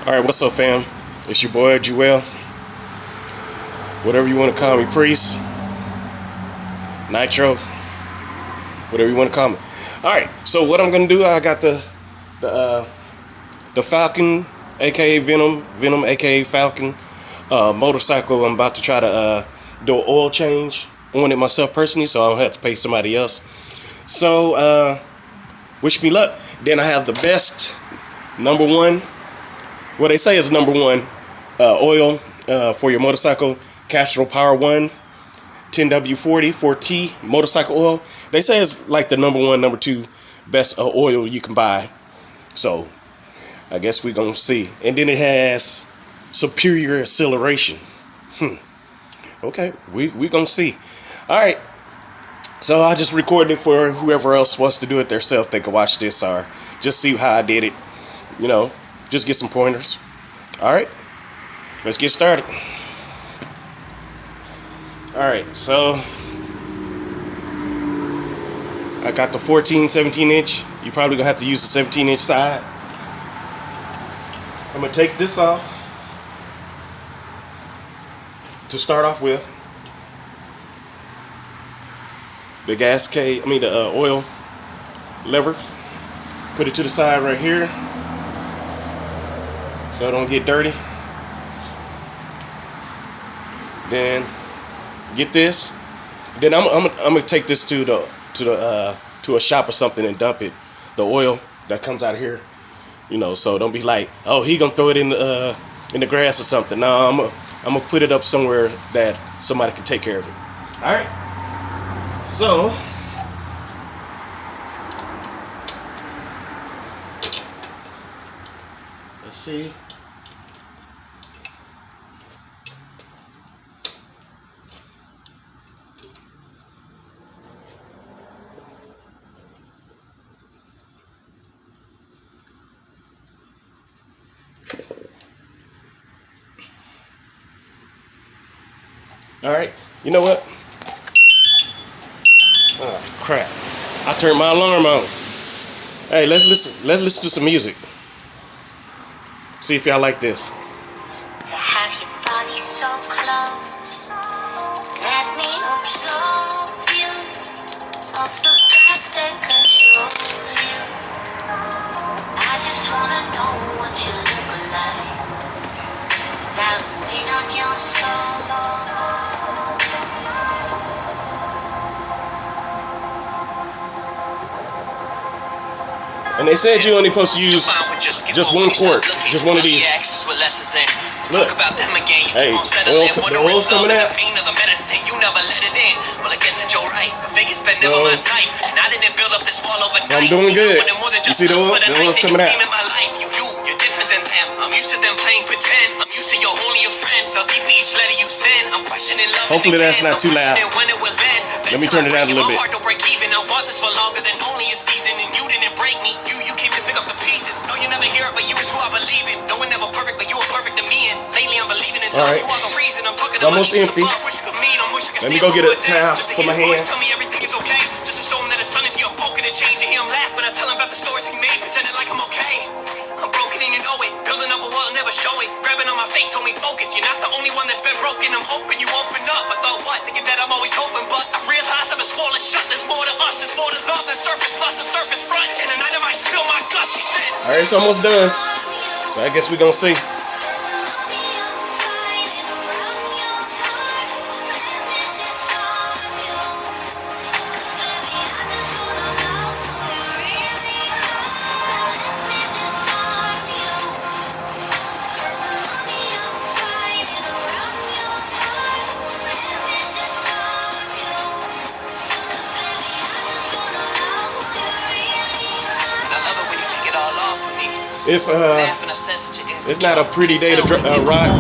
Alright, what's up, fam? It's your boy, Jewel. Whatever you want to call me, Priest, Nitro, whatever you want to call me. Alright, so what I'm going to do, I got the Falcon, aka Venom, aka Falcon, motorcycle. I'm about to try to do an oil change on it myself personally, so I don't have to pay somebody else. So, wish me luck. Then I have the best, number one, what they say is number one oil for your motorcycle, Castrol Power One 10W40 4T motorcycle oil. They say it's like the number one, number two best oil you can buy. So I guess we're gonna see. And then it has superior acceleration. Okay, we gonna see. All right. So I just recorded it for whoever else wants to do it themselves. They can watch this or just see how I did it. You know, just get some pointers. All right, let's get started. All right, so I got the 14, 17 inch. You're probably gonna have to use the 17 inch side. I'm gonna take this off to start off with. The the oil lever. Put it to the side right here so it don't get dirty. Then get this. Then I'm gonna take this to a shop or something and dump it. The oil that comes out of here, you know. So don't be like, oh, he gonna throw it in the grass or something. No, I'm gonna put it up somewhere that somebody can take care of it. All right. So let's see. All right. You know what? Oh crap! I turned my alarm on. Hey, let's listen to some music. See if y'all like this. To have your body so close, let me absorb you of the past that controls you. I just wanna know what you look like. That'll wait on your soul. And they said you only supposed to use just one quart, just one of these. Look, hey, the oil's coming out. So, I'm doing good. You see the oil? The oil's coming out. Hopefully that's not too loud. Let me turn it down a little bit. Alright, it's almost empty. Let me go get a towel for my hands. Show it, grabbing on my face told me focus. You're not the only one that's been broken. I'm hoping you open up. I thought what? Thinking that I'm always hoping, but I realize I've been swollen shut. There's more to us, there's more to love than surface lust, the surface front. And the night I might spill my guts, she said. Alright, it's almost done. So I guess we're gonna see. It's not a pretty day to ride.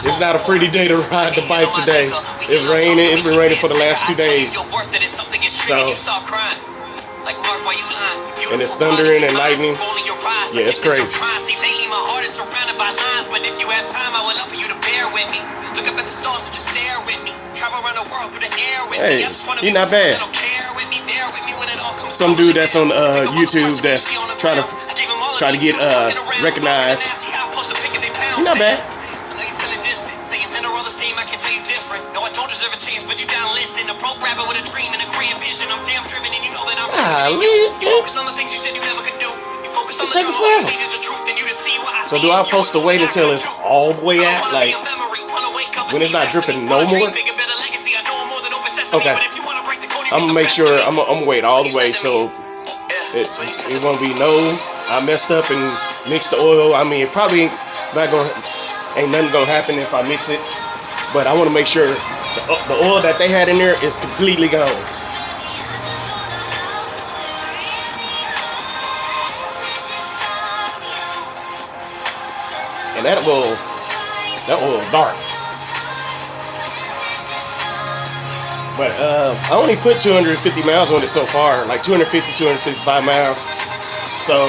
It's not a pretty day to ride the bike today. It's raining. It's been raining for the last 2 days. So, and it's thundering and lightning. Yeah, it's crazy. Hey, he's not bad. Some dude that's on YouTube that's trying to Try to get recognized. You're not bad. I know you feeling distant, saying men are all the same, I can tell you different. No, I don't deserve a change, but you down listen. A broke rapper with a dream and a grand vision. I'm damn driven and you know that I'm You focus on the things you said you never could do. You focus on it's the taking drama, forever. the truth, and you to see what I So see. do I supposed to wait until it's all the way out? Like when it's not dripping no more? Okay. I'm gonna make sure I'm gonna wait all the way so it won't be no. I messed up and mixed the oil. I mean, it probably ain't nothing gonna happen if I mix it. But I want to make sure the oil that they had in there is completely gone. And that oil dark. But I only put 250 miles on it so far, like 250, 255 miles. So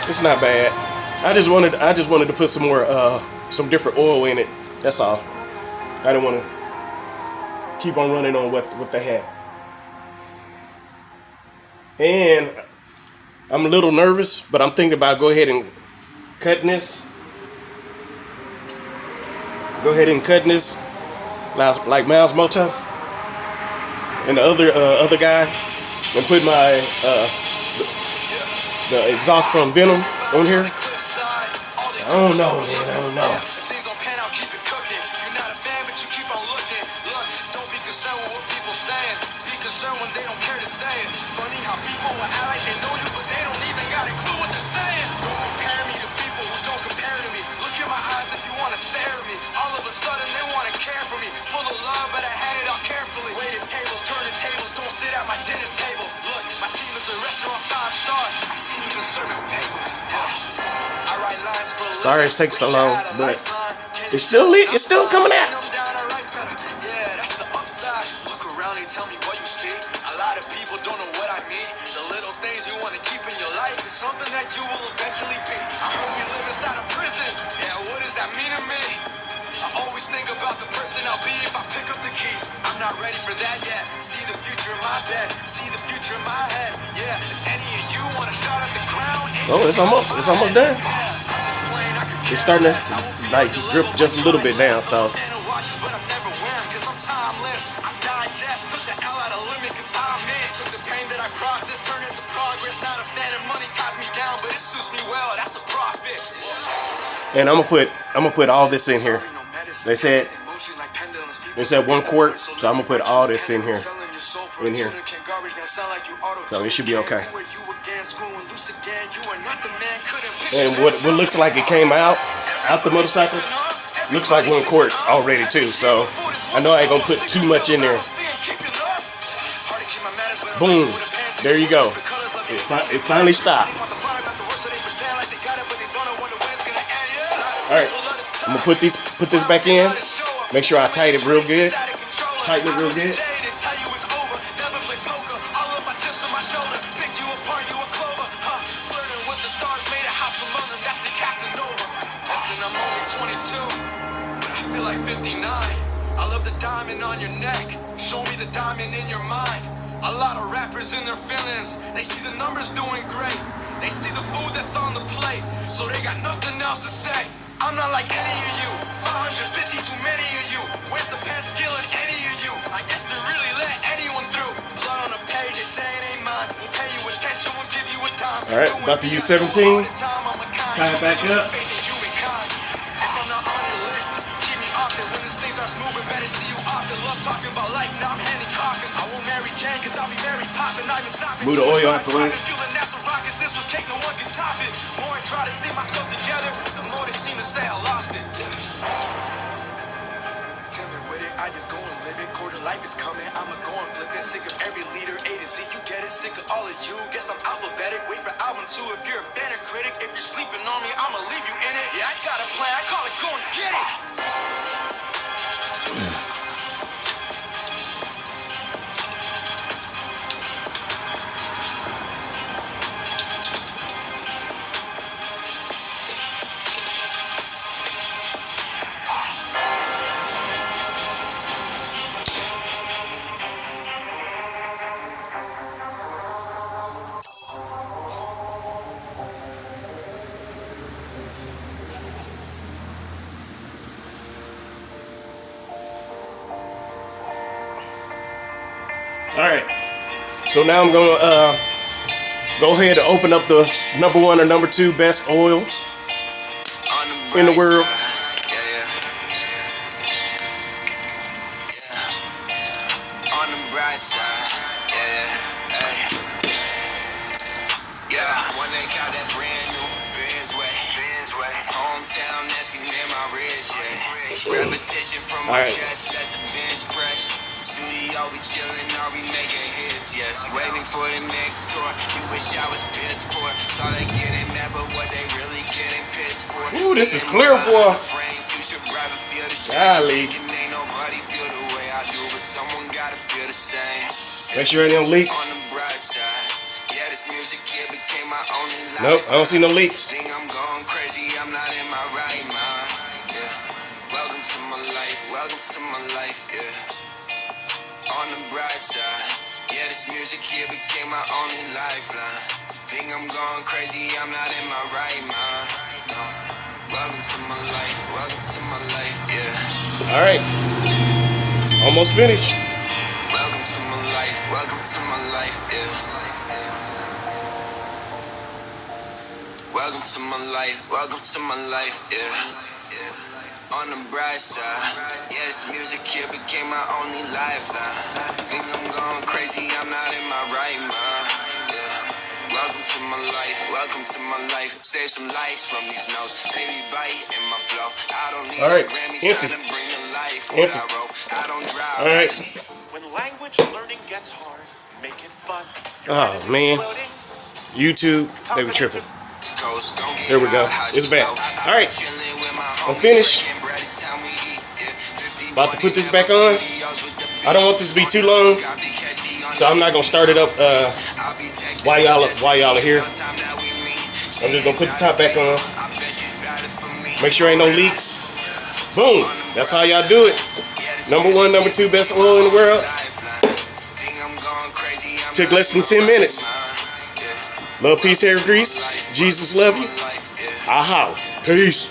it's not bad. I just wanted to put some more some different oil in it. That's all. I didn't want to keep on running on what they had. And I'm a little nervous, but I'm thinking about go ahead and cutting this. Go ahead and cutting this like Miles Moto and the other guy, and put my the exhaust from Venom on here. I don't know, man. I don't know. Things don't pan out, keep it cooking. You're not a fan, but you keep on looking. Look, don't be concerned with what people saying. Be concerned when they don't care to say it. Funny how people will act like they know you, but they don't even got a clue what they're saying. Don't compare me to people who don't compare to me. Look in my eyes if you want to stare at me. All of a sudden they want to care for me. Full of love, but I had it out carefully. Waiting tables, turning tables, don't sit at my dinner table. Look, my team is a restaurant 5-star. I've seen you been serving bagels. I write lines for a living. Sorry it's taking so long, but it's still coming out. Yeah, that's the upside. Look around and tell me what you see. A lot of people don't know what I mean. The little things you want to keep in your life is something that you will eventually be. I hope you live inside a prison. Yeah, what does that mean to me? I always think about the person I'll be if I pick up the keys. I'm not ready for that yet. See the future in my bed. See the future in my head. Yeah, if any of you want a shot at the crown. Oh, it's almost done. It's starting to like drip just a little bit down, so. And I'm gonna put all this in here. They said 1 quart, so I'm gonna put all this in here. So it should be okay. And what looks like it came out the motorcycle looks like 1 quart already too. So I know I ain't gonna put too much in there. Boom, there you go. It finally stopped. All right, I'm gonna put this back in. Make sure I tighten it real good. Tighten it real good. Like 59, I love the diamond on your neck. Show me the diamond in your mind. A lot of rappers in their feelings. They see the numbers doing great. They see the food that's on the plate, so they got nothing else to say. I'm not like any of you. 550 too many of you. Where's the pen skill in any of you? I guess they really let anyone through. Blood on the page, they say it ain't mine. We'll pay you attention, we'll give you a dime. All right, about to use 17. Tie it back up. Move the oil out the way. I just go and live it. Quarter life is coming. I'ma go and flip it. Sick of every leader, A to Z. You get it. Sick of all of you. Guess I'm alphabetic. Wait for album 2 if you're a fan or critic. If you're sleeping on me, I'ma leave you in it. Yeah, I got a plan. I call it go and get it. Alright. So now I'm gonna go ahead and open up the number 1 or number 2 best oil in the world. On the bright side, one they got that brand new Benz way. Hometown asking in my wrist, repetition from my chest, that's a bench press. Studio, we chillin', are we making hits, yes. Waiting for the next tour, you wish I was piss poor. Saw they getting mad, but what they really getting pissed for. Ooh, this is clear, boy. Golly. Ain't nobody feel the way I do, but someone gotta feel the same. Make sure ain't no leaks. On the bright side, yeah, this music here became my only life. Nope, I don't see no leaks. Think I'm going crazy, I'm not in my right mind. Yeah. Welcome to my life, welcome to my life, yeah. On the bright side, yeah, this music here became my only lifeline. Think I'm going crazy, I'm not in my right mind. No. Welcome to my life, yeah. Alright. Almost finished. Welcome to my life, yeah. Welcome to my life, yeah. On the bright side, yeah, this music here became my only lifeline. Think I'm going crazy, I'm not in my right mind, yeah. Welcome to my life, save some lives from these notes. Baby bite in my flow, I don't need a Grammy trying to bring to life what I wrote. I don't drive. Alright. When language learning gets hard, make it fun. Oh man. YouTube, they were tripping. There we go. It's back. Alright. I'm finished. About to put this back on. I don't want this to be too long, so I'm not gonna start it up while y'all are here. I'm just gonna put the top back on. Make sure ain't no leaks. Boom. That's how y'all do it. Number 1, number 2 best oil in the world. Took less than 10 minutes. Love, peace, hair grease. Jesus love you. Aha. Peace.